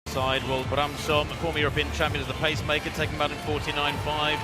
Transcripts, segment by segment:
Side, well, Bramsom, former European champion, as the pacemaker, taking him out in 49.5.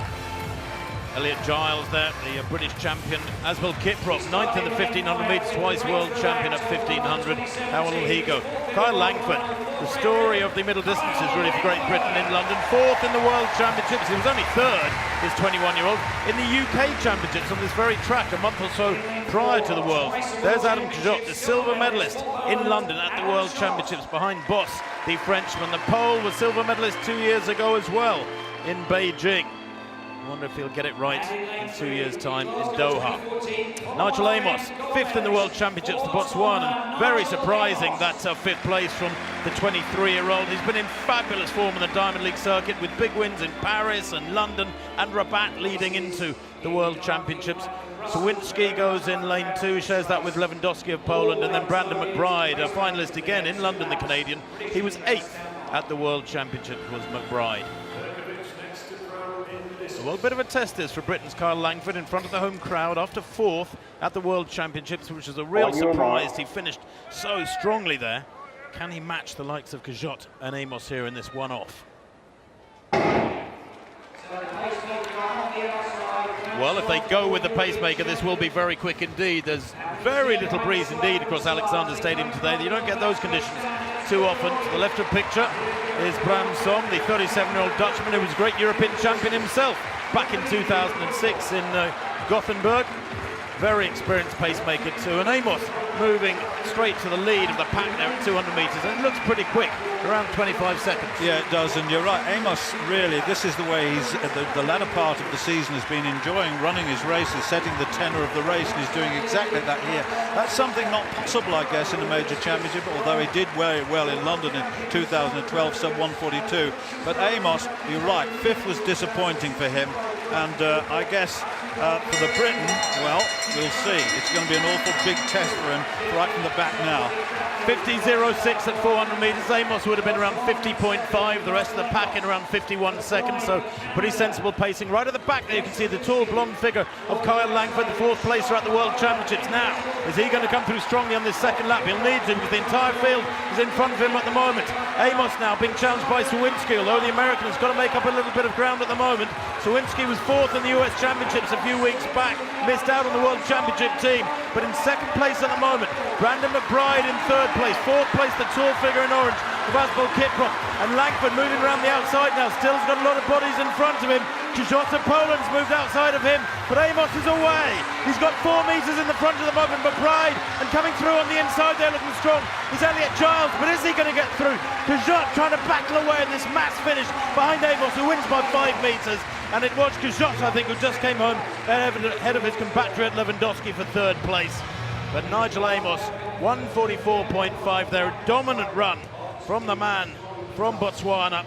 Elliot Giles there, the British champion, as will Kiprop, 9th in the 1500 metres, twice world champion at 1500. How will he go? Kyle Langford, the story of the middle distances really for Great Britain in London, 4th in the World Championships. He was only 3rd, his 21-year-old, in the UK Championships on this very track a month or so prior to the World. There's Adam Kajot, the silver medalist in London at the World Championships, behind Boss, the Frenchman. The Pole was silver medalist 2 years ago as well in Beijing. I wonder if he'll get it right in 2 years' time in Doha. Nigel Amos, 5th in the World Championships, the Botswanan. Very surprising that 5th place from the 23-year-old. He's been in fabulous form on the Diamond League circuit with big wins in Paris and London and Rabat leading into the World Championships. Sawinski goes in lane 2, shares that with Lewandowski of Poland, and then Brandon McBride, a finalist again in London, the Canadian. He was 8th at the World Championships, was McBride. Well, a bit of a test this for Britain's Kyle Langford in front of the home crowd after 4th at the World Championships, which was a real surprise. He finished so strongly there. Can he match the likes of Kajot and Amos here in this one-off? Well, if they go with the pacemaker, this will be very quick indeed. There's very little breeze indeed across Alexander Stadium today. You don't get those conditions too often. To the left of the picture is Bramsom, the 37-year-old Dutchman who was a great European champion himself back in 2006 in Gothenburg. Very experienced pacemaker too, and Amos moving straight to the lead of the pack there at 200 metres, and it looks pretty quick, around 25 seconds. Yeah, it does, and you're right, Amos really, this is the way he's, the latter part of the season has been enjoying running his races, setting the tenor of the race, and he's doing exactly that here. That's something not possible, I guess, in a major championship, although he did very well in London in 2012, sub 142. But Amos, you're right, 5th was disappointing for him, and I guess for the Britain, well, we'll see. It's going to be an awful big test for him right from the back now. 50.06 at 400 metres. Amos would have been around 50.5. The rest of the pack in around 51 seconds. So pretty sensible pacing. Right at the back there you can see the tall blonde figure of Kyle Langford, the 4th placer at the World Championships. Now, is he going to come through strongly on this second lap? He'll need to, because the entire field is in front of him at the moment. Amos now being challenged by Sawinski, although the American has got to make up a little bit of ground at the moment. Sawinski was 4th in the US Championships a few weeks back, missed out on the World Championship team, but in 2nd place at the moment. Brandon McBride in 3rd place, 4th place the tall figure in orange, Vasbol Kiprop, and Langford moving around the outside now. Still's got a lot of bodies in front of him. Kajot of Poland's moved outside of him, but Amos is away. He's got 4 metres in the front at the moment. McBride, and coming through on the inside there looking strong, is Elliot Giles, but is he going to get through? Kajot trying to battle away in this mass finish behind Amos, who wins by 5 metres. And it was Kajot, I think, who just came home ahead of his compatriot Lewandowski for 3rd place. But Nigel Amos, 1:44.5 there, a dominant run from the man from Botswana.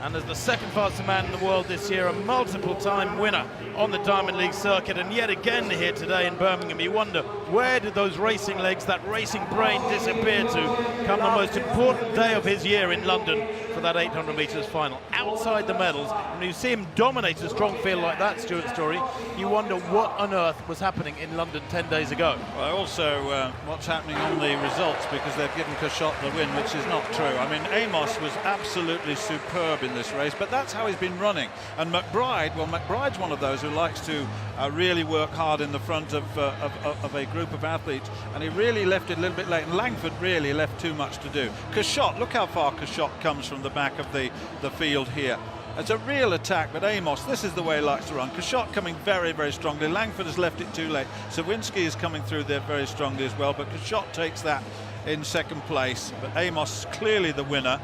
And as the 2nd fastest man in the world this year, a multiple-time winner on the Diamond League circuit, and yet again here today in Birmingham. You wonder, where did those racing legs, that racing brain disappear to come the most important day of his year in London for that 800 metres final? Outside the medals, when you see him dominate a strong field like that, Stuart Story, you wonder what on earth was happening in London 10 days ago. Well, also what's happening on the results, because they've given Kajot the win, which is not true. I mean, Amos was absolutely superb in this race, but that's how he's been running. And McBride, well, McBride's one of those who likes to really work hard in the front of a group of athletes, and he really left it a little bit late, and Langford really left too much to do. Kajot, look how far Kajot comes from the back of the field here. It's a real attack, but Amos, this is the way he likes to run. Kajot coming very, very strongly. Langford has left it too late. Sawinski is coming through there very strongly as well, but Kajot takes that in 2nd place. But Amos clearly the winner,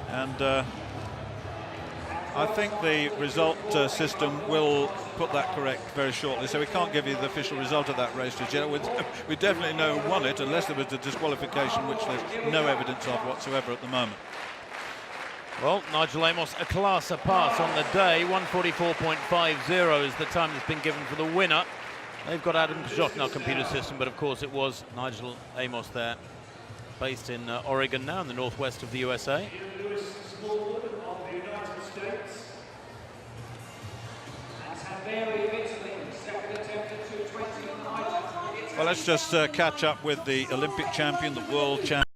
and I think the result system will put that correct very shortly, so we can't give you the official result of that race just yet. We definitely know who won it, unless there was a disqualification, which there's no evidence of whatsoever at the moment. Well, Nigel Amos, a class apart on the day. 1:44.50 is the time that's been given for the winner. They've got Adam Kajot in our computer system, but of course it was Nigel Amos there, based in Oregon now, in the northwest of the USA. Well, let's just catch up with the Olympic champion, the world champion.